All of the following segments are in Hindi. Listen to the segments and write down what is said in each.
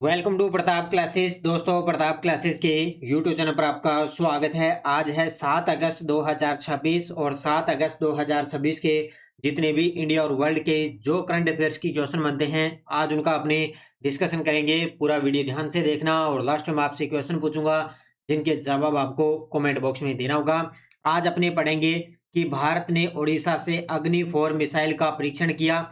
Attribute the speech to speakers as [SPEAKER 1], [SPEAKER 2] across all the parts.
[SPEAKER 1] Welcome to Pratap classes. दोस्तों, प्रताप क्लासेस के यूट्यूब चैनल पर आपका स्वागत है। आज है 7 अगस्त 2026 और 7 अगस्त 2026 के जितने भी इंडिया और वर्ल्ड के जो करंट अफेयर्स की क्वेश्चन बनते हैं, आज उनका अपने डिस्कशन करेंगे। पूरा वीडियो ध्यान से देखना और लास्ट में आपसे क्वेश्चन पूछूंगा जिनके जवाब आपको कमेंट बॉक्स में देना होगा। आज अपने पढ़ेंगे कि भारत ने ओडिशा से अग्नि 4 मिसाइल का परीक्षण किया।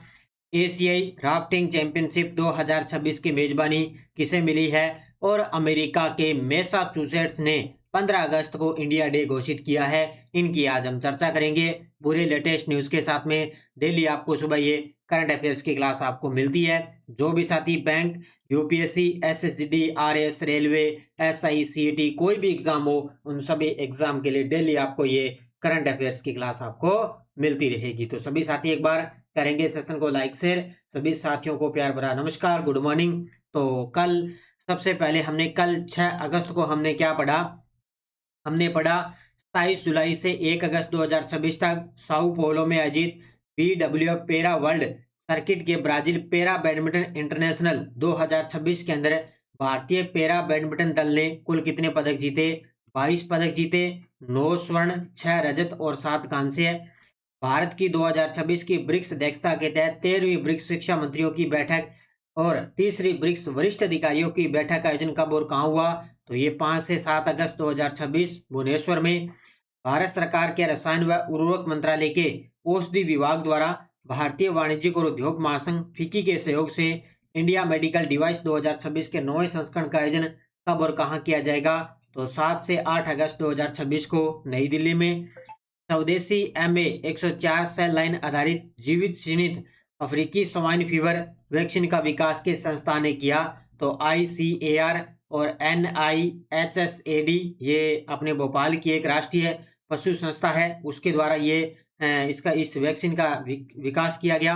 [SPEAKER 1] एशियाई राफ्टिंग चैंपियनशिप 2026 की मेजबानी किसे मिली है और अमेरिका के मैसाचुसेट्स ने 15 अगस्त को इंडिया डे घोषित किया है। इनकी आज हम चर्चा करेंगे पूरे लेटेस्ट न्यूज़ के साथ में। डेली आपको सुबह ये करंट अफेयर्स की क्लास आपको मिलती है। जो भी साथी bank, UPSC, SSC, RS, railway, SI, CET कोई भी एग्जाम हो, उन सभी एग्जाम के लिए डेली आपको ये करंट अफेयर्स की क्लास आपको मिलती रहेगी। तो सभी साथी एक बार करेंगे सेशन को लाइक शेयर। सभी साथियों को प्यार भरा नमस्कार, गुड मॉर्निंग। तो कल सबसे पहले हमने कल 6 अगस्त को हमने क्या पढ़ा? हमने पढ़ा 27 जुलाई से 1 अगस्त 2026 तक साओ पोलो में आयोजित बीडब्ल्यूएफ पेरा वर्ल्ड सर्किट के ब्राजील पेरा बैडमिंटन इंटरनेशनल 2026 के अंदर भारतीय पेरा बैडमिंटन दल ने कुल कितने पदक जीते? 22 पदक जीते। 9 स्वर्ण, 6 रजत और 7 कांस्य। भारत की 2026 की ब्रिक्स अध्यक्षता के तहत 13वीं ब्रिक्स शिक्षा मंत्रियों की बैठक और तीसरी ब्रिक्स वरिष्ठ अधिकारियों की बैठक का आयोजन कब और कहाँ हुआ? तो ये 5 से 7 अगस्त 2026 भुवनेश्वर में। भारत सरकार के रसायन व उर्वरक मंत्रालय के औषधि विभाग द्वारा भारतीय वाणिज्यिक और उद्योग महासंघ फिक्की के सहयोग से इंडिया मेडिकल डिवाइस 2026 के 9वें संस्करण का आयोजन कब और कहाँ किया जाएगा? तो 7 से 8 अगस्त 2026 को नई दिल्ली में। स्वदेशी एमए 104 सेल लाइन आधारित जीवित शीनित अफ्रीकी स्वाइन फीवर वैक्सीन का विकास किस संस्था ने किया? तो आईसीएआर और एनआईएचएसएडी, ये अपने भोपाल की एक राष्ट्रीय पशु संस्था है, उसके द्वारा ये इस वैक्सीन का विकास किया गया।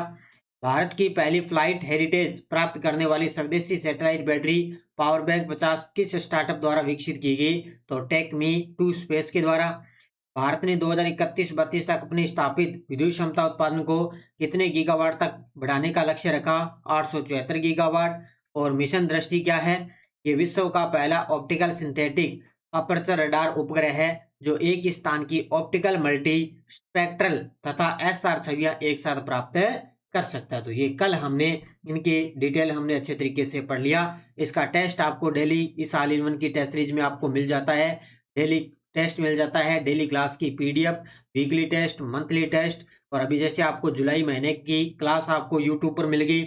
[SPEAKER 1] भारत की पहली फ्लाइट हेरिटेज प्राप्त करने वाली स्वदेशी सैटेलाइट बैटरी पावर बैंक 50 किस स्टार्टअप द्वारा विकसित की गई? तो टेक मी टू स्पेस के द्वारा। भारत ने 2031-32 तक अपनी स्थापित विद्युत क्षमता उत्पादन को कितने गीगावाट तक बढ़ाने का लक्ष्य रखा? 874 गीगावाट। और मिशन दृष्टि क्या है? ये विश्व का पहला ऑप्टिकल सिंथेटिक अपर्चर रडार उपग्रह है जो एक ही स्थान की ऑप्टिकल मल्टी स्पेक्ट्रल तथा एसआर छवियां एक साथ प्राप्त कर सकता है। तो ये कल हमने इनके डिटेल हमने अच्छे तरीके से पढ़ लिया। इसका टेस्ट आपको डेली इस ऑल इन वन की टेस्ट सीरीज में आपको मिल जाता है। डेली टेस्ट मिल जाता है, डेली क्लास की PDF, weekly test, monthly test. और अभी जैसे आपको जुलाई महीने की क्लास आपको यूट्यूब पर मिल गई,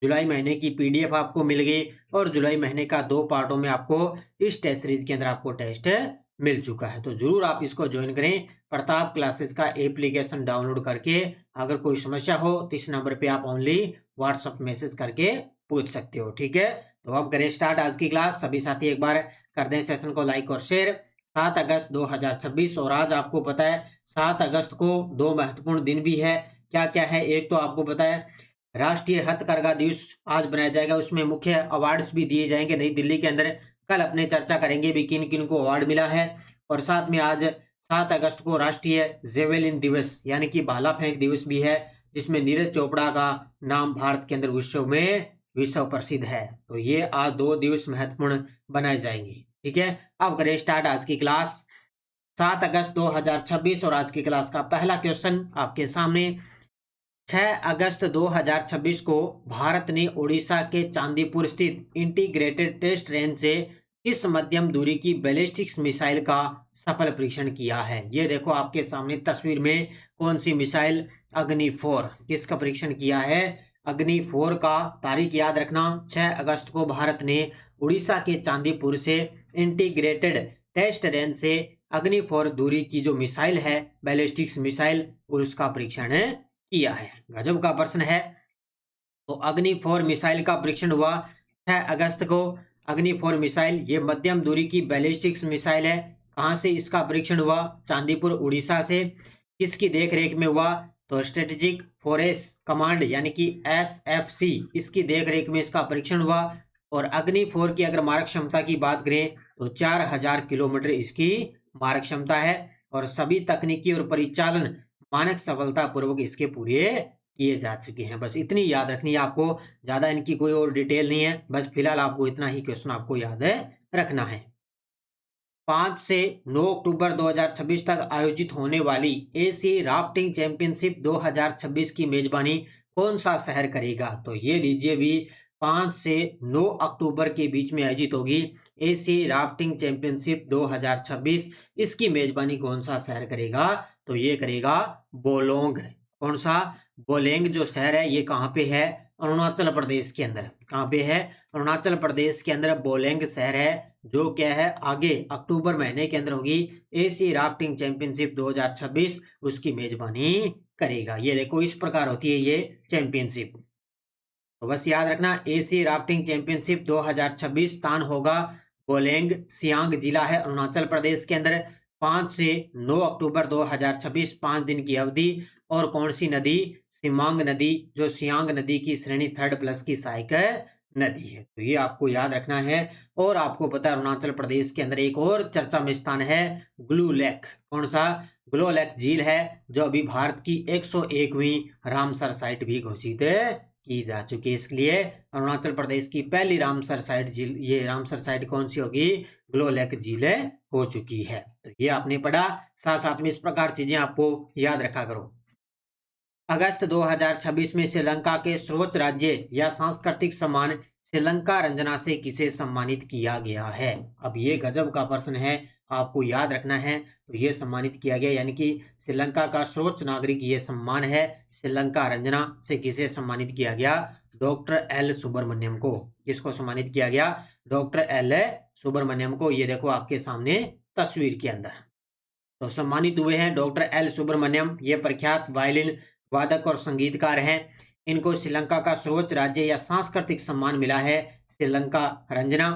[SPEAKER 1] जुलाई महीने की पीडीएफ आपको मिल गई और जुलाई महीने का 2 पार्टों में आपको इस टेस्ट सीरीज के अंदर आपको टेस्ट मिल चुका है। तो जरूर आप इसको ज्वाइन करें। प्रताप क्लासेस का एप्लीकेशन डाउनलोड करके अगर कोई समस्या हो तो इस नंबर पे आप ओनली व्हाट्सएप मैसेज करके पूछ सकते हो। ठीक है, तो अब करें स्टार्ट आज की क्लास। सभी साथी एक बार कर दें सेशन को लाइक और शेयर। 7 अगस्त 2026 और आज आपको पता है 7 अगस्त को 2 महत्वपूर्ण दिन भी है। क्या क्या है? एक तो आपको पता है राष्ट्रीय हथकरघा दिवस आज बनाया जाएगा, उसमें मुख्य अवार्ड्स भी दिए जाएंगे नई दिल्ली के अंदर। कल अपने चर्चा करेंगे भी किन किन को अवार्ड मिला है। और साथ में आज 7 अगस्त को राष्ट्रीय जेवेलिन दिवस यानी कि भाला फेंक दिवस भी है, जिसमें नीरज चोपड़ा का नाम भारत के अंदर विश्व प्रसिद्ध है। तो ये आज 2 दिवस महत्वपूर्ण बनाए जाएंगे। ठीक है, अब करें स्टार्ट आज की क्लास। 7 अगस्त 2026 और आज की क्लास का पहला क्वेश्चन आपके सामने। 6 अगस्त 2026 को भारत ने ओडिशा के चांदीपुर स्थित इंटीग्रेटेड टेस्ट रेंज से किस मध्यम दूरी की बैलिस्टिक मिसाइल का सफल परीक्षण किया है? ये देखो आपके सामने तस्वीर में कौन सी मिसाइल? अग्नि 4। किसका परीक्षण किया है? अग्नि 4 का। तारीख याद रखना, 6 अगस्त को भारत ने उड़ीसा के चांदीपुर से इंटीग्रेटेड टेस्ट रेंज से अग्नि 4 दूरी की जो मिसाइल है, बैलिस्टिक्स मिसाइल, उसका परीक्षण किया है। गजब का प्रश्न है। तो अग्नि 4 मिसाइल का परीक्षण हुआ 6 अगस्त को। अग्नि 4 मिसाइल ये मध्यम दूरी की बैलिस्टिक्स मिसाइल है। कहां से इसका परीक्षण हुआ? चांदीपुर उड़ीसा से। किसकी देखरेख में हुआ? तो स्ट्रेटेजिक फोर्स कमांड यानी कि एसएफसी, इसकी देखरेख में इसका परीक्षण हुआ। और अग्नि 4 की अगर मारक क्षमता की बात करें तो 4000 किलोमीटर इसकी मारक क्षमता है और सभी तकनीकी और परिचालन मानक सफलतापूर्वक इसके पूरे किए जा चुके हैं। बस इतनी याद रखनी है आपको, ज़्यादा इनकी कोई और डिटेल नहीं है, बस फिलहाल आपको इतना ही क्वेश्चन आपको याद है रखना है। 5 से 9 अक्टूबर 2026 तक आयोजित होने वाली एशियाई राफ्टिंग चैंपियनशिप 2026 की मेजबानी कौन सा शहर करेगा? तो ये लीजिए भी, 5 से 9 अक्टूबर के बीच में आयोजित होगी एशियाई राफ्टिंग चैंपियनशिप 2026। इसकी मेजबानी कौन सा शहर करेगा? तो ये करेगा बोलोंग। कौन सा? बोलेंग जो शहर है ये कहाँ पे है? अरुणाचल प्रदेश के अंदर। कहाँ पे है? अरुणाचल प्रदेश के अंदर बोलेंग शहर है, जो क्या है आगे अक्टूबर महीने के अंदर होगी एशियाई राफ्टिंग चैंपियनशिप 2026, उसकी मेजबानी करेगा। ये देखो इस प्रकार होती है ये चैंपियनशिप। तो बस याद रखना, एशियाई राफ्टिंग चैंपियनशिप 2026 स्थान होगा बोलेंग, सियांग जिला है अरुणाचल प्रदेश के अंदर। 5 से 9 अक्टूबर 2026, 5 दिन की अवधि। और कौन सी नदी? सिमांग नदी, जो सियांग नदी की श्रेणी 3rd+ की सहायक नदी है। तो ये आपको याद रखना है। और आपको पता है अरुणाचल प्रदेश के अंदर एक और चर्चा में स्थान है ग्लू लेक। कौन सा? ग्लू लेक झील है, जो अभी भारत की 101वीं रामसर साइट भी घोषित की जा चुकी है। इसलिए अरुणाचल प्रदेश की पहली रामसर साइट झील, ये रामसर साइट कौन सी होगी? ग्लो लेक झील हो चुकी है। तो ये आपने पढ़ा, साथ साथ में इस प्रकार चीजें आपको याद रखा करो। अगस्त 2026 में श्रीलंका के सर्वोच्च राज्य या सांस्कृतिक सम्मान श्रीलंका रंजना से किसे सम्मानित किया गया है? अब ये गजब का प्रश्न है, आपको याद रखना है। तो ये सम्मानित किया गया, यानी कि श्रीलंका का सर्वोच्च नागरिक ये सम्मान है श्रीलंका रंजना से किसे सम्मानित किया गया? डॉक्टर एल सुब्रमण्यम को। किसको सम्मानित किया गया? डॉक्टर एल सुब्रमण्यम को। ये देखो आपके सामने तस्वीर के अंदर। तो सम्मानित हुए हैं डॉक्टर एल सुब्रमण्यम। ये प्रख्यात वायलिन वादक और संगीतकार हैं। इनको श्रीलंका का सर्वोच्च राज्य या सांस्कृतिक सम्मान मिला है श्रीलंका रंजना।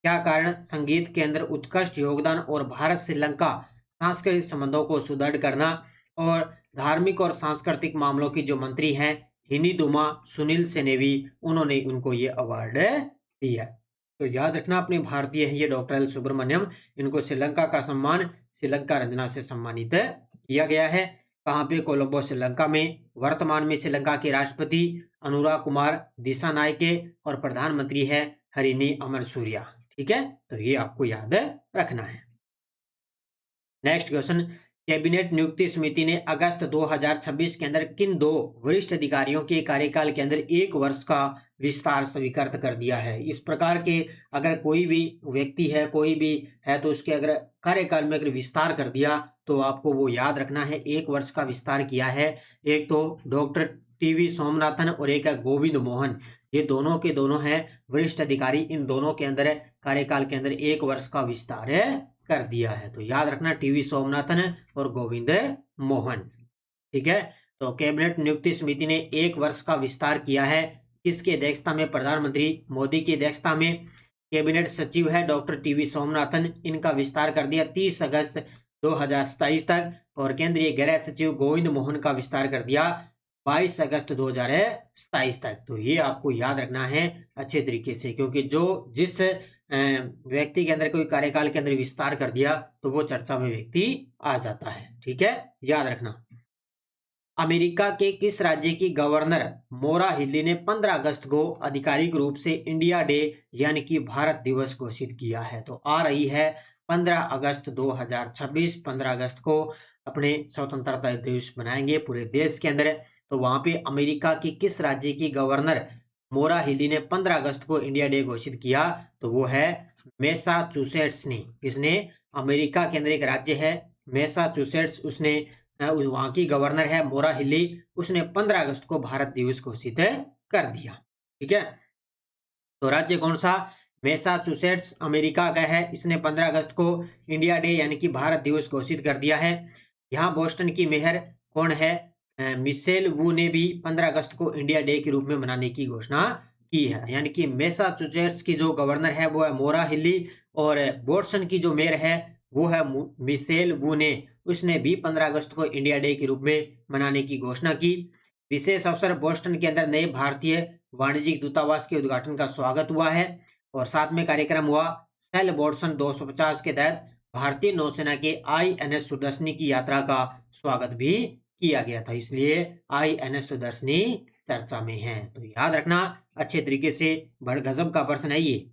[SPEAKER 1] क्या कारण? संगीत के अंदर उत्कृष्ट योगदान और भारत श्रीलंका सांस्कृतिक संबंधों को सुदृढ़ करना। और धार्मिक और सांस्कृतिक मामलों की जो मंत्री हैं हिनीदुमा सुनील सेनेवी, उन्होंने उनको ये अवार्ड दिया। तो याद रखना, अपने भारतीय हैं ये डॉक्टर एल सुब्रमण्यम। इनको श्रीलंका का सम्मान श्रीलंका रंजना से सम्मानित किया गया है। कहाँ पे? कोलंबो श्रीलंका में। वर्तमान में श्रीलंका के राष्ट्रपति अनुराग कुमार दिसानायके और प्रधानमंत्री है हरिनी अमरसूरिया। ठीक है, तो ये आपको याद रखना है। नेक्स्ट क्वेश्चन, कैबिनेट नियुक्ति समिति ने अगस्त 2026 के अंदर किन 2 वरिष्ठ अधिकारियों के कार्यकाल के अंदर 1 वर्ष का विस्तार स्वीकृत कर दिया है? इस प्रकार के अगर कोई भी व्यक्ति है, कोई भी है, तो उसके अगर कार्यकाल में अगर विस्तार कर दिया तो आपको वो याद रखना है, 1 वर्ष का विस्तार किया है। एक तो डॉक्टर टीवी सोमनाथन और एक है गोविंद मोहन। ये दोनों के दोनों हैं वरिष्ठ अधिकारी। इन दोनों के अंदर कार्यकाल के अंदर 1 वर्ष का विस्तार कर दिया है। तो याद रखना, टीवी सोमनाथन और गोविंद मोहन। ठीक है, तो कैबिनेट नियुक्ति समिति ने 1 वर्ष का विस्तार किया है। किसकी अध्यक्षता में? प्रधानमंत्री मोदी की अध्यक्षता में। कैबिनेट सचिव है डॉक्टर टीवी सोमनाथन, इनका विस्तार कर दिया 30 अगस्त 2027 तक। और केंद्रीय गृह सचिव गोविंद मोहन का विस्तार कर दिया 22 अगस्त 2027 तक। तो ये आपको याद रखना है अच्छे तरीके से, क्योंकि जो जिस व्यक्ति के अंदर कोई कार्यकाल के अंदर विस्तार कर दिया तो वो चर्चा में व्यक्ति आ जाता है। ठीक है, याद रखना। अमेरिका के किस राज्य की गवर्नर मोरा हिल्ली ने 15 अगस्त को आधिकारिक रूप से इंडिया डे यानी कि भारत दिवस घोषित किया है? तो आ रही है 15 अगस्त 2026। 15 अगस्त को अपने स्वतंत्रता दिवस मनाएंगे पूरे देश के अंदर। तो वहां पे अमेरिका की किस राज्य की गवर्नर मोरा हिल्ली ने 15 अगस्त को इंडिया डे घोषित किया? तो वो है मैसाचुसेट्स ने। किसने? अमेरिका के अंदर एक राज्य है मैसाचुसेट्स, उसने वहां की गवर्नर है मोरा हिल्ली, उसने 15 अगस्त को भारत दिवस घोषित कर दिया। ठीक है, तो राज्य कौन सा? मैसाचुसेट्स अमेरिका का है। इसने 15 अगस्त को इंडिया डे यानी कि भारत दिवस घोषित कर दिया है। यहाँ बोस्टन की मेयर कौन है? मिशेल वू ने भी 15 अगस्त को इंडिया डे के रूप में मनाने की घोषणा की है। यानी कि मैसाचुसेट्स की जो गवर्नर है वो है मोरा हिल्ली, और बोस्टन की जो मेयर है वो है मिशेल वू ने। उसने भी 15 अगस्त को इंडिया डे के रूप में मनाने की घोषणा की। विशेष अवसर बोस्टन के अंदर नए भारतीय वाणिज्यिक दूतावास के उद्घाटन का स्वागत हुआ है। और साथ में कार्यक्रम हुआ सेल बोस्टन 250 के तहत भारतीय नौसेना के INS सुदर्शनी की यात्रा का स्वागत भी किया गया था, इसलिए INS सुदर्शनी चर्चा में है। तो याद रखना अच्छे तरीके से, बड़ गजब का प्रश्न है ये।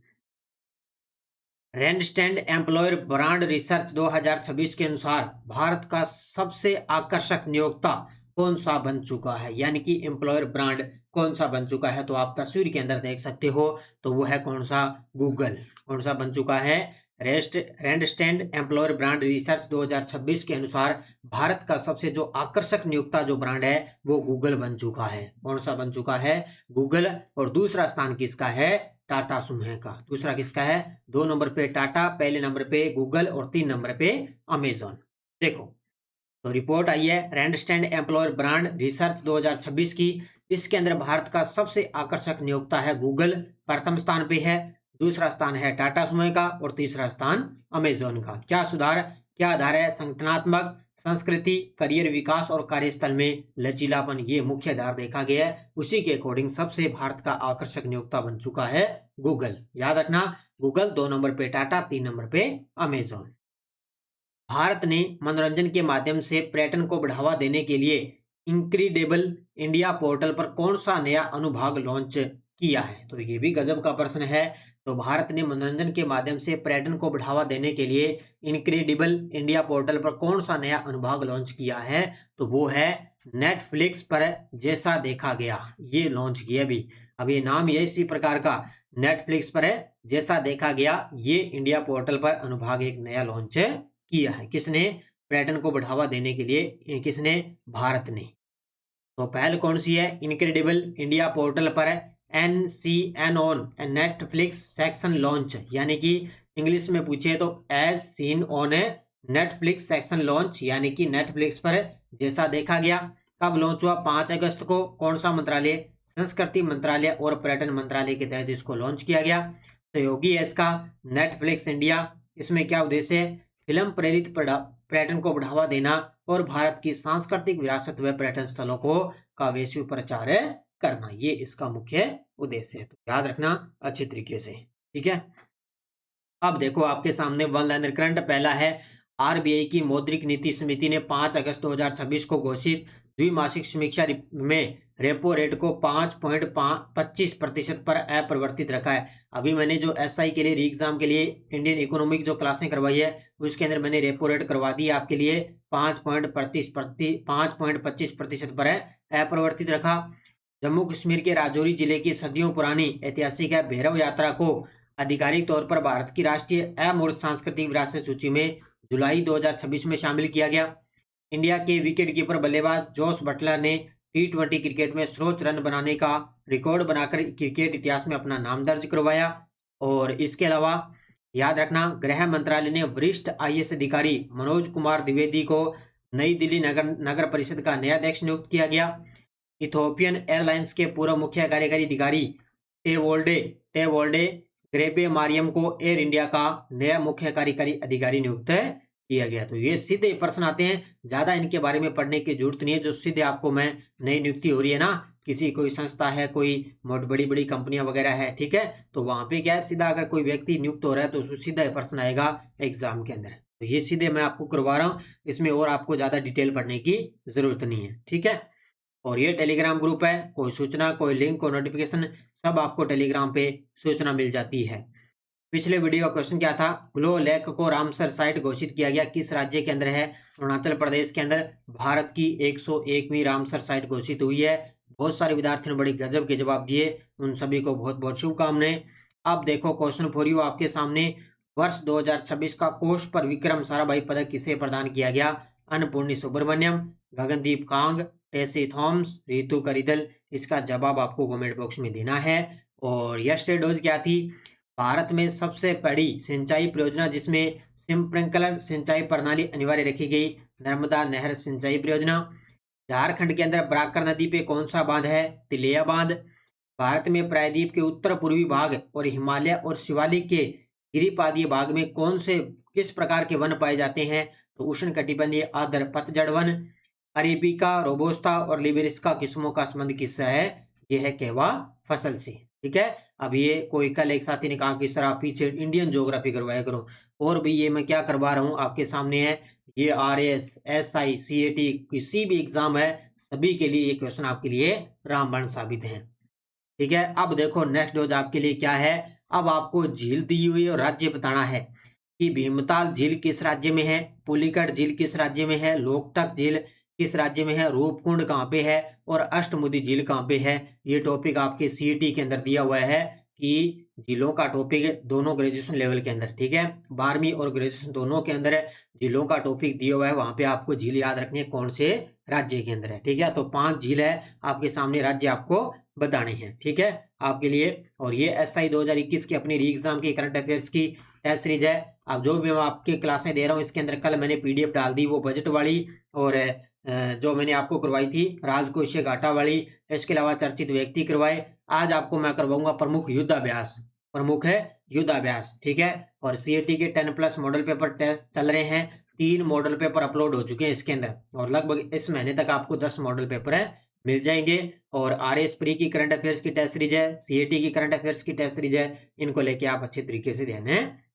[SPEAKER 1] रैंडस्टैंड एम्प्लॉयर ब्रांड रिसर्च 2026 के अनुसार भारत का सबसे आकर्षक नियोक्ता कौन सा बन चुका है, यानी कि एम्प्लॉयर ब्रांड कौन सा बन चुका है। तो आप तस्वीर के अंदर देख सकते हो, तो वो है कौन सा, गूगल। कौन सा बन चुका है, रैंडस्टैंड एम्प्लॉयर ब्रांड रिसर्च 2026 के अनुसार भारत का सबसे जो आकर्षक नियोक्ता जो ब्रांड है वो गूगल बन चुका है। कौन सा बन चुका है, गूगल। और दूसरा स्थान किसका है, टाटा समूह का। दूसरा किसका है, 2 नंबर पे टाटा, पहले नंबर पे गूगल और 3 नंबर पे अमेजॉन। देखो, तो रिपोर्ट आई है रैंडस्टैंड एम्प्लॉयर ब्रांड रिसर्च 2026 की। इसके अंदर भारत का सबसे आकर्षक नियोक्ता है गूगल, प्रथम स्थान पे है। दूसरा स्थान है टाटा समूह का और तीसरा स्थान अमेजॉन का। क्या सुधार, क्या आधार है, संगठनात्मक संस्कृति, करियर विकास और कार्यस्थल में लचीलापन, ये मुख्य आधार देखा गया है। उसी के अकॉर्डिंग सबसे भारत का आकर्षक नियोक्ता बन चुका है गूगल। याद रखना, गूगल, 2 नंबर पे टाटा, 3 नंबर पे अमेजॉन। भारत ने मनोरंजन के माध्यम से पर्यटन को बढ़ावा देने के लिए इनक्रेडिबल इंडिया पोर्टल पर कौन सा नया अनुभाग लॉन्च किया है। तो ये भी गजब का प्रश्न है। तो भारत ने मनोरंजन के माध्यम से पर्यटन को बढ़ावा देने के लिए इनक्रेडिबल इंडिया पोर्टल पर कौन सा नया अनुभाग लॉन्च किया है। तो वो है नेटफ्लिक्स पर जैसा देखा गया, ये लॉन्च किया। अभी ये नाम ये इसी प्रकार का, नेटफ्लिक्स पर जैसा देखा गया, ये इंडिया पोर्टल पर अनुभाग एक नया लॉन्च किया है। किसने, पर्यटन को बढ़ावा देने के लिए किसने, भारत ने। तो पहल कौन सी है, इनक्रेडिबल इंडिया पोर्टल पर NCN on Netflix section launch, यानी कि इंग्लिश में पूछे तो as seen on Netflix section launch, यानी कि नेटफ्लिक्स पर जैसा देखा गया। कब लॉन्च हुआ, 5 अगस्त को। कौन सा मंत्रालय, संस्कृति मंत्रालय और पर्यटन मंत्रालय के तहत इसको लॉन्च किया गया। सहयोगी है इसका नेटफ्लिक्स इंडिया। इसमें क्या उद्देश्य है, फिल्म प्रेरित पर्यटन को बढ़ावा देना और भारत की सांस्कृतिक विरासत व पर्यटन स्थलों को का वैश्विक प्रचार करना, ये इसका मुख्य उद्देश्य है। तो याद रखना अच्छे तरीके से, ठीक है। अब देखो आपके सामने वन लाइनर करंट। पहला है, RBI की मौद्रिक नीति समिति ने 5 अगस्त 2026 को घोषित द्विमासिक समीक्षा में रेपो रेट को 5.25% पर अपरिवर्तित रखा है। अभी मैंने जो SI के लिए री एग्जाम के लिए इंडियन इकोनॉमिक जो क्लासें करवाई है, उसके अंदर मैंने रेपो रेट करवा दी आपके लिए 5.25% पर अपरिवर्तित रखा। जम्मू कश्मीर के राजौरी जिले की सदियों पुरानी ऐतिहासिक है भैरव यात्रा को आधिकारिक तौर पर भारत की राष्ट्रीय अमूर्त सांस्कृतिक विरासत सूची में जुलाई 2026 में शामिल किया गया। इंडिया के विकेट कीपर बल्लेबाज जोस बटलर ने T20 क्रिकेट में सर्वोच्च रन बनाने का रिकॉर्ड बनाकर क्रिकेट इतिहास में अपना नाम दर्ज करवाया। और इसके अलावा याद रखना, गृह मंत्रालय ने वरिष्ठ IAS अधिकारी मनोज कुमार द्विवेदी को नई दिल्ली नगर परिषद का नया अध्यक्ष नियुक्त किया गया। इथोपियन एयरलाइंस के पूर्व मुख्य कार्यकारी अधिकारी टेवोल्डे ग्रेबे मारियम को एयर इंडिया का नया मुख्य कार्यकारी अधिकारी नियुक्त किया गया। तो ये सीधे प्रश्न आते हैं, ज्यादा इनके बारे में पढ़ने की जरूरत नहीं है। जो सीधे आपको मैं नई नियुक्ति हो रही है ना, किसी कोई संस्था है, कोई बड़ी बड़ी कंपनियां वगैरह है, ठीक है, तो वहां पे क्या है, सीधा अगर कोई व्यक्ति नियुक्त हो रहा है तो उसको सीधा प्रश्न आएगा एग्जाम के अंदर। तो ये सीधे मैं आपको करवा रहा हूँ, इसमें और आपको ज्यादा डिटेल पढ़ने की जरूरत नहीं है, ठीक है। और ये टेलीग्राम ग्रुप है, कोई सूचना, कोई लिंक, कोई नोटिफिकेशन, सब आपको टेलीग्राम पे सूचना मिल जाती है। पिछले वीडियो का क्वेश्चन क्या था, ग्लो लेक को रामसर साइट घोषित किया गया, किस राज्य के अंदर है, अरुणाचल प्रदेश के अंदर। भारत की 101वीं रामसर साइट घोषित हुई है। बहुत सारे विद्यार्थियों ने बड़ी गजब के जवाब दिए, उन सभी को बहुत बहुत शुभकामनाएं। अब देखो क्वेश्चन फॉर यू आपके सामने, वर्ष 2026 का कोष पर विक्रम साराभाई पदक किसे प्रदान किया गया। Annapoorani Subramaniam, Gagandeep Kong, Tessy Thoms, Ritu करिदल। इसका जवाब आपको कमेंट बॉक्स में देना है। और यस्टरडे डोज क्या थी, भारत में सबसे बड़ी सिंचाई परियोजना जिसमें स्प्रिंकलर सिंचाई प्रणाली अनिवार्य रखी गई, नर्मदा नहर सिंचाई परियोजना। झारखंड के अंदर बराकर नदी पे कौन सा बांध है, तिलिया बांध। भारत में प्रायद्वीप के उत्तर पूर्वी भाग और हिमालय और शिवालिक के गिरिपादीय भाग में कौन से किस प्रकार के वन पाए जाते हैं। तो उष्ण कटिबंधीय आर्द्र पतझड़ वन। अरेबिका, रोबोस्टा और लिबेरिस्का किस्मों का संबंध किससे है, यह है कहवा फसल से, ठीक है। अब ये कोई कल एक साथी ने कहा कि सर आप पीछे इंडियन ज्योग्राफी करवाया करो, और भी ये मैं क्या करवा रहा हूँ आपके सामने है, ये RAS, SI, CAT किसी भी एग्जाम है, सभी के लिए ये क्वेश्चन आपके लिए रामबाण साबित है। ठीक है, अब देखो नेक्स्ट डोज आपके लिए क्या है। अब आपको झील दी हुई और राज्य बताना है कि भीमताल झील किस राज्य में है, पुलिकट झील किस राज्य में है, लोकटक झील किस राज्य में है, रूपकुंड कहाँ पे है और अष्टमुदी झील कहाँ पे है। ये टॉपिक आपके CET के अंदर दिया हुआ है कि झीलों का टॉपिक है दोनों ग्रेजुएशन लेवल के अंदर। ठीक है, 12वीं और ग्रेजुएशन दोनों के अंदर है, झीलों का टॉपिक दिया हुआ है, वहां पे आपको झील याद रखनी है कौन से राज्य के अंदर है। ठीक है, तो 5 झील है आपके सामने, राज्य आपको बताने हैं। ठीक है, आपके लिए। और ये SI 2021 की अपनी री एग्जाम की करंट अफेयर्स की टेस्ट सीरीज है। अब जो भी मैं आपके क्लासें दे रहा हूँ इसके अंदर कल मैंने PDF डाल दी, वो बजट वाली और जो मैंने आपको करवाई थी राजकोषीय घाटा वाली, इसके अलावा चर्चित व्यक्ति करवाए। आज आपको मैं करवाऊंगा प्रमुख युद्धाभ्यास, प्रमुख है युद्धाभ्यास। ठीक है, और CAT के 10+ मॉडल पेपर टेस्ट चल रहे हैं, 3 मॉडल पेपर अपलोड हो चुके हैं इसके अंदर, और लगभग इस महीने तक आपको 10 मॉडल पेपर है मिल जाएंगे। और RAS प्री की करंट अफेयर्स की टेस्ट सीरीज है, CAT की करंट अफेयर्स की टेस्ट सीरीज है, इनको लेके आप अच्छे तरीके से ध्यान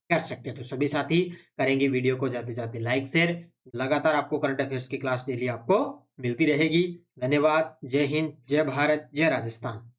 [SPEAKER 1] कर सकते हैं। तो सभी साथी करेंगे वीडियो को जाते जाते लाइक शेयर, लगातार आपको करंट अफेयर्स की क्लास डेली आपको मिलती रहेगी। धन्यवाद, जय हिंद, जय भारत, जय राजस्थान।